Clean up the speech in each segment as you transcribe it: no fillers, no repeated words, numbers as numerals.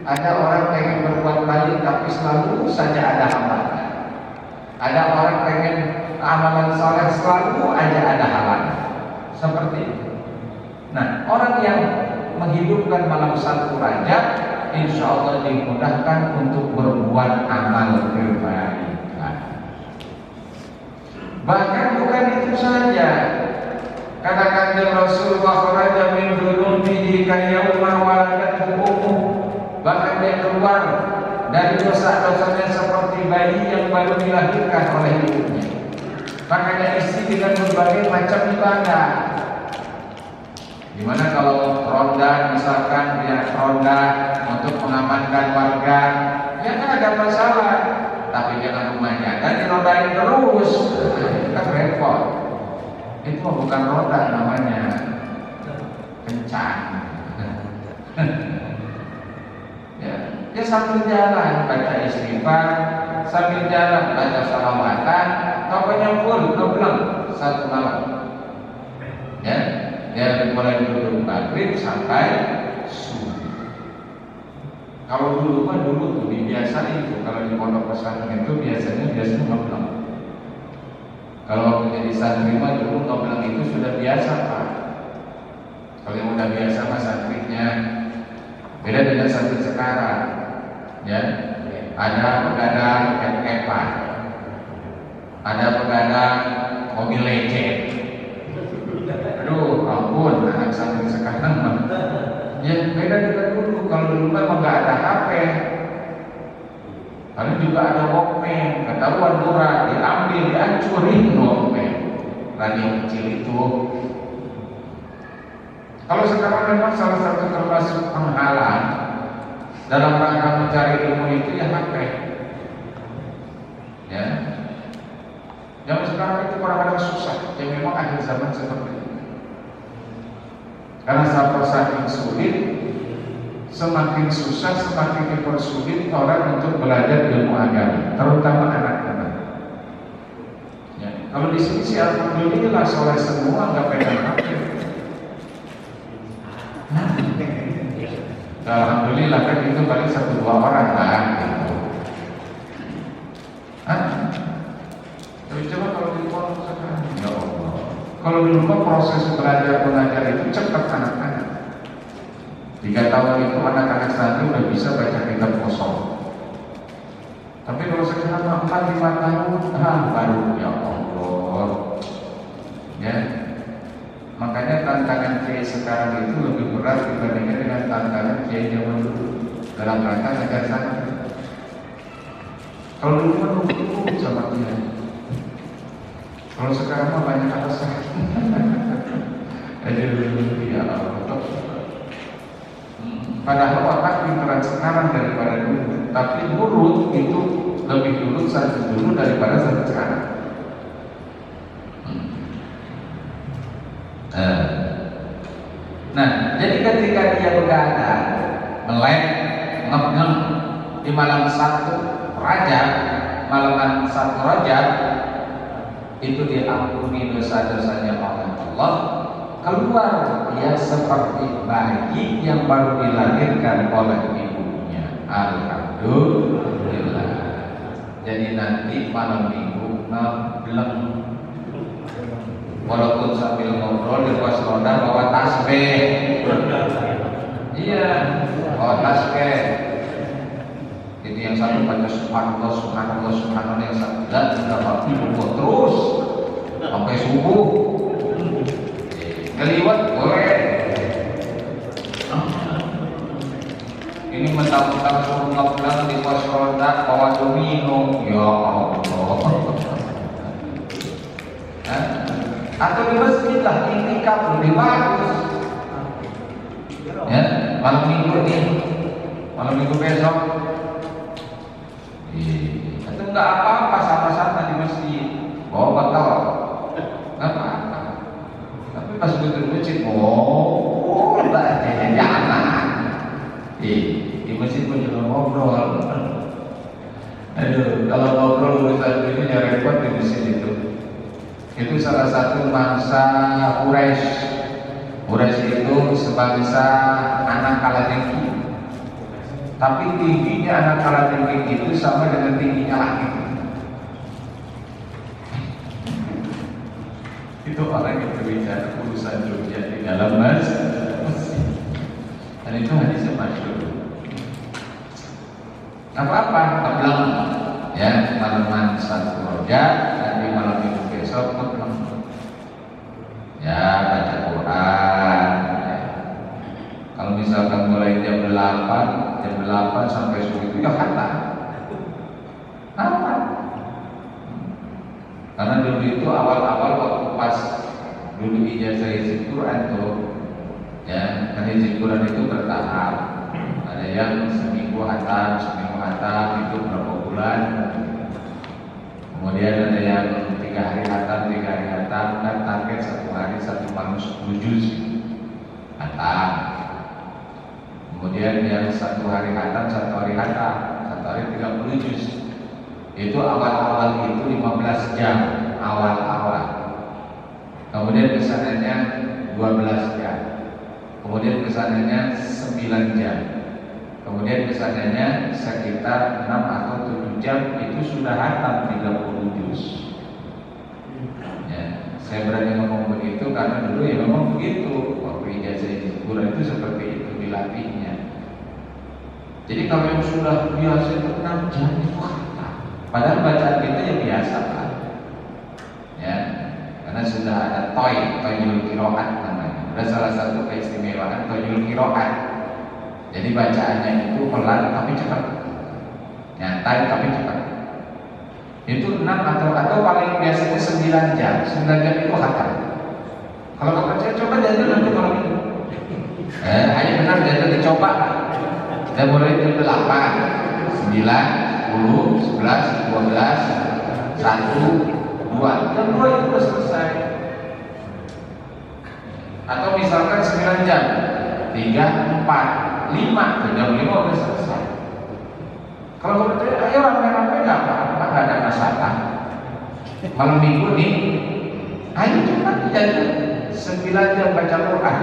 Ada orang pengen berbuat baik tapi selalu saja ada halangan. Ada orang pengen amalan soleh selalu aja ada halangan. Seperti itu. Nah, orang yang menghidupkan malam 1 Rajab, insya Allah dimudahkan untuk berbuat amal kebaikan. Bahkan bukan itu saja. Kata-kata Rasulullah kharaja min dhunubihi kayauma waladathu ummuh. Bahkan dia keluar dari dosa-dosanya seperti bayi yang baru dilahirkan oleh ibunya. Makanya istri dengan berbagai macam ibadah. Dimana kalau ronda, misalkan dia ronda untuk mengamankan warga, ya kan ada masalah. Tapi jangan rumahnya dan dirondain terus, kan repot. Itu bukan ronda namanya, kencang. Ya sambil jalan baca istighfar, sambil jalan baca salawatan, pokoknya full ngebleng 1 malam. Ya, dia mulai duduk maghrib sampai subuh. Kalau dulu tuh biasa itu kalau di pondok pesantren itu biasanya ngebleng. Kalau menjadi santri mah dulu ngebleng itu sudah biasa Pak. Kalau yang udah biasa mah santrinya beda dengan santri sekarang. Ya, ada pegadang kepan, ada pegadang mobil lecet. Aduh, ampun, anak santri sekarang mah. Ya beda dengan dulu. Kalau dulu memang nggak ada HP. Lalu juga ada Walkman, ketahuan murah, diambil, dihancurin Walkman. Radio kecil itu. Kalau sekarang memang salah satu termasuk penghalang dalam rangka mencari ilmu itu ya HP. Ya. Zaman sekarang itu kadang-kadang susah. Ya memang akhir zaman seperti itu. Karena saking sulit, semakin susah, semakin dipersulit orang untuk belajar ilmu agama, terutama anak-anak. Ya. Kalau di sini sih alhamdulillah soleh semua, nggak pegang HP. Alhamdulillah kan itu paling 1-2 orang kan gitu. Tapi coba kalau di pondok sekarang, ya Allah. Kalau di rumah proses belajar mengajar itu cepat anak-anak. 3 tahun itu anak-anak santri udah bisa baca kitab kosong. Tapi kalau sekarang 4-5 tahun, baru ya Allah. Ya. Makanya tantangan kiai sekarang itu lebih berat dibandingkan dengan tantangan kiai zaman dulu dalam rangka ngajar santri. Kalau dulu kan nurut sama dia. Kalau sekarang mah banyak alasan. Aja dulu ya Allah. Padahal otak pinteran sekarang daripada dulu, tapi nurut itu lebih dulu santri dulu daripada santri sekarang. Nah, jadi ketika dia begadang, melek, ngep-ngep di malam 1 Rajab, malam 1 Rajab, itu diampuni dosa-dosanya oleh Allah. Keluar dia seperti bayi yang baru dilahirkan oleh ibunya. Alhamdulillah. Jadi nanti malam minggu ngebleng. Walaupun sambil ngobrol di pos ronda bawa tasbih. Iya, bawa tasbih. Jadi yang satu baca subhanallah, subhanallah, subhanallah, yang satu tidak terus sampai subuh. Keliwat boleh. Ini mentang-mentang suruh ngebleng di pos ronda bawa domino. Ya Allah. Atau di masjid lah, iktikaf lebih bagus. Ya, malam minggu nih, malam minggu besok. Itu enggak apa-apa sama-sama di masjid. Bawa bekal, enggak apa-apa. Tapi pas betul masjid, enggak jangan. Di masjid pun juga ngobrol. Aduh, kalau ngobrol urusan ini ya repot di masjid itu. Itu salah satu bangsa Quraisy. Quraisy itu sebangsa anak Kaladengki. Tapi tingginya anak kalajengking itu sama dengan tingginya langit. Itu orang yang berbicara urusan dunia di dalam masjid. Dan itu hadisnya masyhur. Apa-apa, keblang ya, malaman satu roja, nanti malam itu besok keblang. Ya, baca Quran ya. Kalau misalkan mulai jam 8 sampai subuh itu ya khatam. Apa? Karena dulu itu awal-awal waktu pas dulu ijazah isi Quran tuh ya, kan isi Quran itu bertahap. Ada yang seminggu hatam itu berapa bulan. Kemudian ada yang 3 hari hatam, dan target 1 hari 1 malam 10 juz hatam. Kemudian yang 1 hari hatam, 1 hari hatam, 1 hari 30 juz. Itu awal-awal itu 15 jam awal-awal. Kemudian kesananya 12 jam. Kemudian kesananya 9 jam. Kemudian kesananya sekitar 6 atau 7 jam itu sudah hatam 30 juz. Ya, saya berani ngomong begitu karena dulu ya memang begitu. Waktu ijazah Quran itu seperti itu dilatihnya. Jadi kalau yang sudah biasa itu 6 jam itu hatam. Padahal bacaan kita ya biasa kan. Ya, karena sudah ada toyul qiraat namanya. Ada salah satu keistimewaan toyul qiraat. Jadi bacaannya itu pelan tapi cepat, nyantai tapi cepat. Itu 6 atau paling biasanya 9 jam. 9 jam itu hatam. Kalau nggak percaya coba jajal nanti kalau ini. Ayo benar jajal dicoba. Kita mulai jam 8, 9, 10, 11, 12, 1, 2. Jam 2 itu sudah selesai. Atau misalkan 9 jam, 3, 4, 5, jam 5 sudah selesai. Kalau percaya, ayo rame-rame nggak apa-apa, nggak ada masalah. Malam minggu nih, ayo cepat jadi 9 jam baca Quran.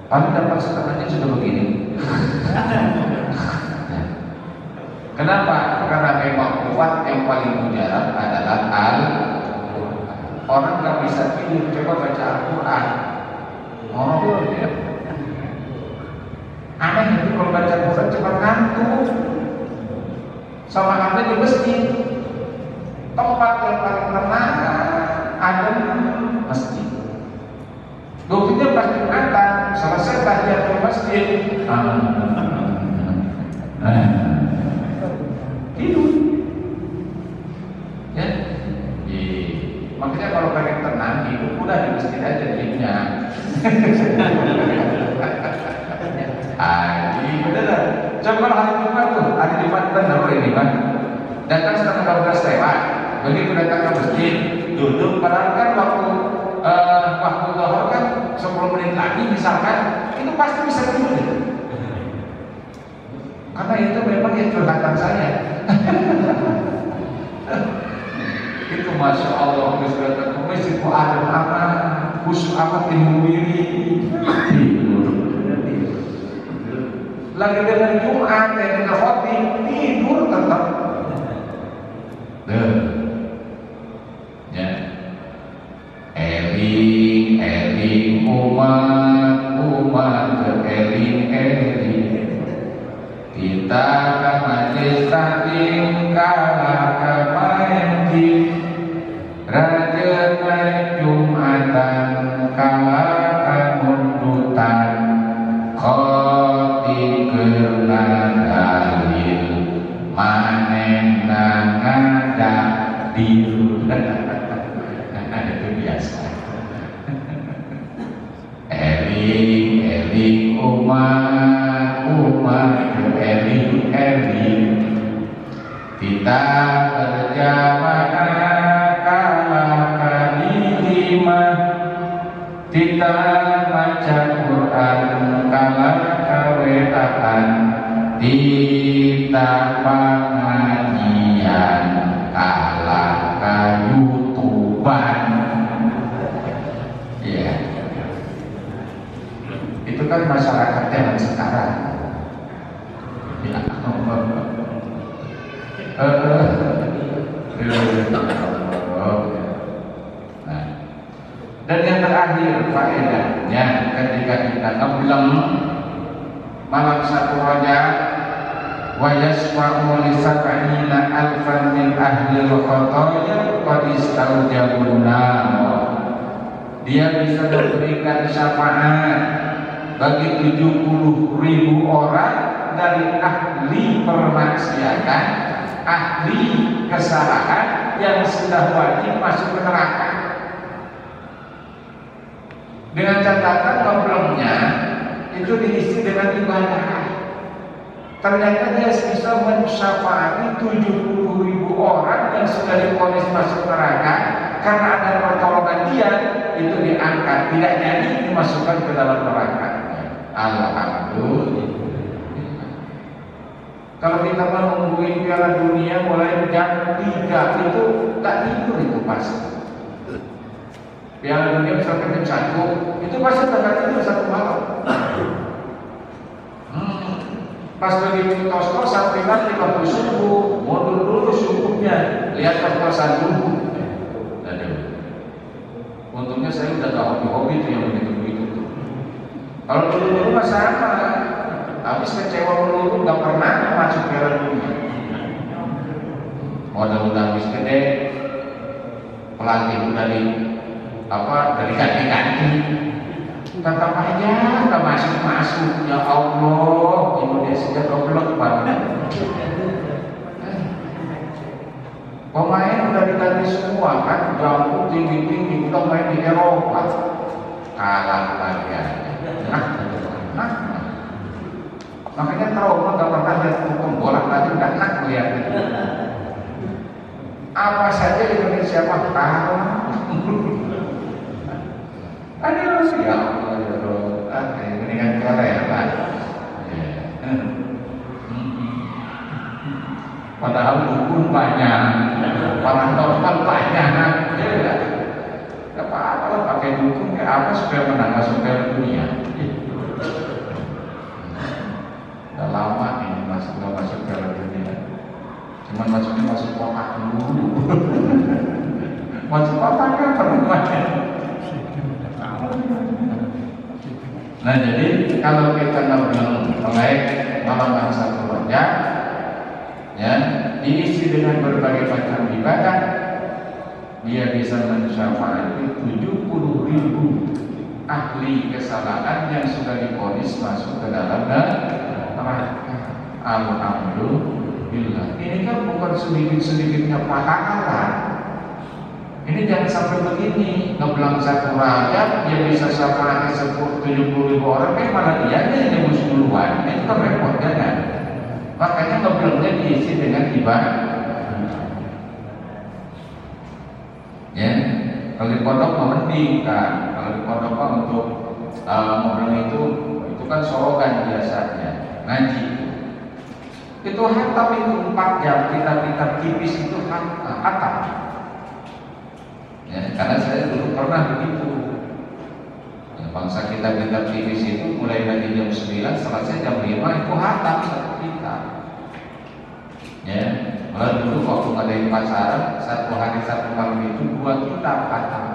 Paling dapat setengahnya sudah begini. Kenapa? Karena memang kuat yang paling mujarab adalah orang nggak bisa tidur, coba baca Al-Quran. Oh ya. Aneh itu kalau baca Quran cepat ngantuk. Sama halnya di masjid, tempat yang paling tenang ada masjid. Buktinya pasti datang, selesai tahiyat ke masjid, tidur. Ya, makanya kalau pengen tenang, hidup udah di masjid aja diamnya. Bener. Coba hari Jumat tuh, hari Jumat benar ini Pak. Datang setengah 12 lewat. Begitu datang ke masjid, duduk. Padahal kan waktu zuhur kan 10 menit lagi misalkan, itu pasti bisa tidur. Karena itu memang yang curhatan saya. Itu masya Allah, sudah ketemu siku Adam apa, khusus apa timbul diri. Lagi dengan Jumat, dengan khotib, tidur tetap. Ya. Eling umat eling. Kita akan majlis taklim kalah kemarin Raja Jumatan kalah kemundutan khotib kena dalil manena ngada diru. Itu biasa. Eling umat eling kita berjamaah kalah kalima kita baca Quran kalah kawetaan kita pengajian kalah kayutuban. Ya, itu kan masyarakat zaman sekarang. Ya nah, dan yang terakhir faedahnya ketika kita ngebleng malam 1 Rajab, wa yasma'u li sab'ina alfan min ahli al-khotoya qad istaujabuna. Dia bisa memberikan syafaat bagi 70.000 orang dari ahli permaksiatan, ahli kesalahan yang sudah wajib masuk ke neraka. Dengan catatan ngeblengnya itu diisi dengan ibadah. Ternyata dia bisa mensyafaati 70.000 orang yang sudah divonis masuk neraka karena ada pertolongan dia, itu diangkat, tidak jadi dimasukkan ke dalam neraka. Alhamdulillah. Kalau kita menungguin Piala Dunia mulai jam 3 itu tak tidur itu pasti. Piala Dunia misalkan jam 1 itu pasti tak tidur 1 malam. Pas lagi tos-tos sampai nanti waktu subuh, mundur dulu subuhnya, lihat tos-tosan dulu. Untungnya saya udah gak hobi-hobi itu yang begitu-begitu tuh. Kalau dulu mah sama, habis kecewa melulu gak pernah masuk Piala Dunia. Modal udah habis gede, pelatih udah dari ganti-ganti, tetap aja gak masuk-masuk. Ya Allah, Indonesia goblok banget. Pemain udah diganti semua kan, jauh tinggi-tinggi, udah main di Eropa, kalah lagi aja. Makanya trauma gak pernah lihat hukum bola lagi, udah enak melihatnya. Apa saja Indonesia mah kalah. Aduh, ya Allah, ya Allah, mendingan kalah ya Pak. Padahal dukun banyak, paranormal banyak, ya tidak apa-apa lah pakai dukun kayak apa supaya menang masuk Piala Dunia. Udah lama ini masuk Piala Dunia, cuman masuk kotak dulu. Masuk kotaknya pernah. Nah jadi kalau kita ngebleng melek malam 1 Rajab, ya, diisi dengan berbagai macam ibadah, dia bisa mensyafaati 70.000 ahli kesalahan yang sudah divonis masuk ke dalam neraka. Alhamdulillah. Ini kan bukan sedikit-sedikitnya pahala. Ini jangan sampai begini, ngebleng 1 Rajab dia bisa syafaati 70.000 orang, malah dia yang nyebut duluan. Itu kan repot kan? Makanya ngeblengnya diisi dengan ibadah. Ya, kalau di pondok mau mending kan. Kalau di pondok kan untuk ngebleng itu kan sorogan biasanya, ngaji. Itu hatam itu 4 jam, kitab-kitab tipis itu hatam. Ya, karena saya dulu pernah begitu. Ya, bangsa kitab-kitab tipis itu mulai dari jam 9 selesai jam 5 itu hatam 1 kitab. Ya, malah dulu waktu ngadain pacaran 1 hari 1 malam itu 2 kitab hatam.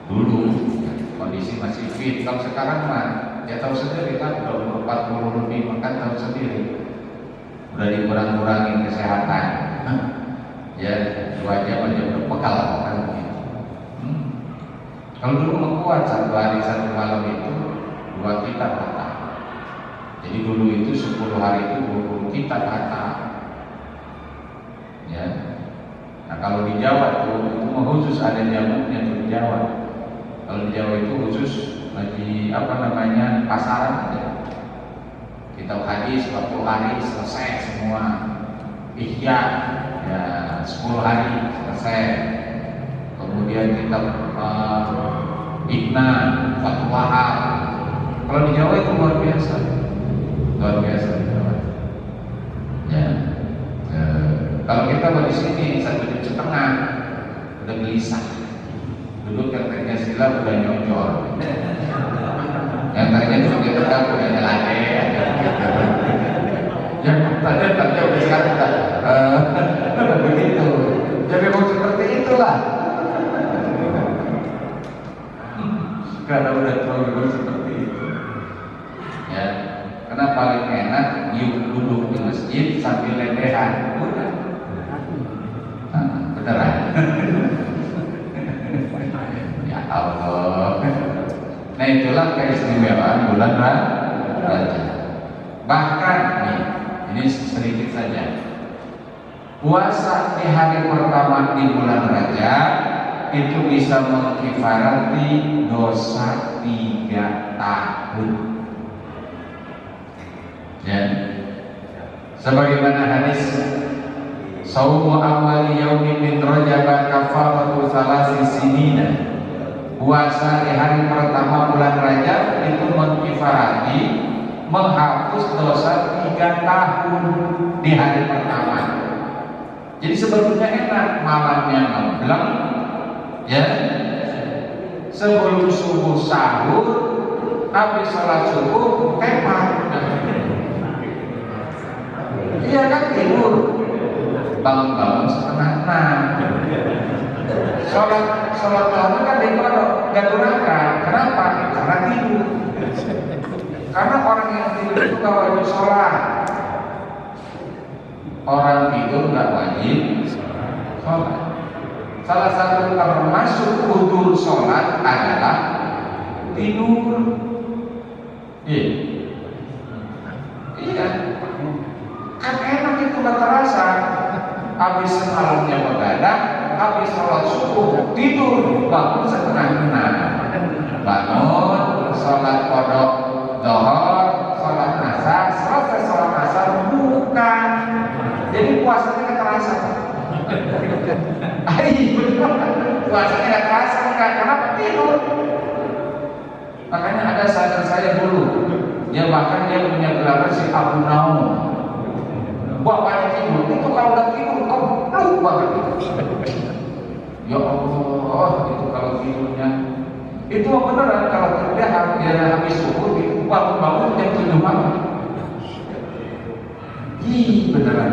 Dulu ya, kondisi masih fit. Kalau sekarang mah ya tahu sendiri kan, udah umur 40 lebih, makan tahu sendiri. Udah dikurang-kurangin kesehatan. Ya, 2 jam aja udah bekal kan. Kalau dulu mengkuat 1 hari 1 malam itu 2 kitab hatam. Jadi dulu itu 10 hari itu 20 kitab hatam. Ya. Nah kalau di Jawa itu khusus ada jamunya di Jawa. Kalau di Jawa itu khusus lagi pasaran aja. Kitab hadis 40 hari selesai semua. Ihya ya 10 hari selesai. Kemudian kitab Ibna, Fathul Wahab. Kalau di Jawa itu luar biasa di Jawa. Ya. Kalau kita di sini 1,5 jam udah gelisah. Duduk yang tadinya sila udah nyonjol. Yang tadinya duduk di tegak udah nyeladeh. Yang tanya udah sekarang begitu. Ya memang seperti itulah. Karena udah terlalu seperti itu. Ya, karena paling enak yuk duduk di masjid sambil ledehan. Udah. Beneran. Ya Allah. Nah itulah keistimewaan bulan Rajab. Bahkan nih, ini sedikit saja. Puasa di hari pertama di bulan Rajab itu bisa mengkifarati dosa 3 tahun. Ya. Sebagaimana hadis Saumu awali yaumi min Rajab kafaratu salasi sinina. Puasa di hari pertama bulan Rajab itu mengkifarati, menghapus dosa 3 tahun di hari pertama. Jadi sebetulnya enak, malamnya ngebleng, ya, sebelum subuh sahur, habis sholat subuh tepar. Iya kan tidur, bangun-bangun setengah 6. Sholat malam kan di pondok nggak gunakan. Kenapa? Karena tidur. Karena orang yang tidur itu nggak wajib sholat. Orang tidur nggak wajib sholat. Salah satu termasuk udur sholat adalah tidur. Iya. Kan enak itu nggak terasa. Habis semalamnya begadang, habis sholat subuh tidur, bangun setengah 6. Bangun, sholat qodok zuhur, sholat asar, selesai sholat asar buka. Jadi puasanya nggak terasa. Puasanya nggak terasa, kenapa tidur? Makanya ada sahabat saya dulu, ya bahkan dia punya gelar si Abu Naum. Bapaknya tidur, itu kalau udah tidur, peluk banget. Ya Allah, itu kalau tidurnya, itu beneran kalau dia habis subuh, bangun-bangun jam 7 malam. Beneran.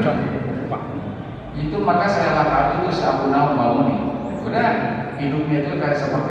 Itu maka saya lakap itu si Abu Naum bangun nih. Udah hidupnya itu kayak seperti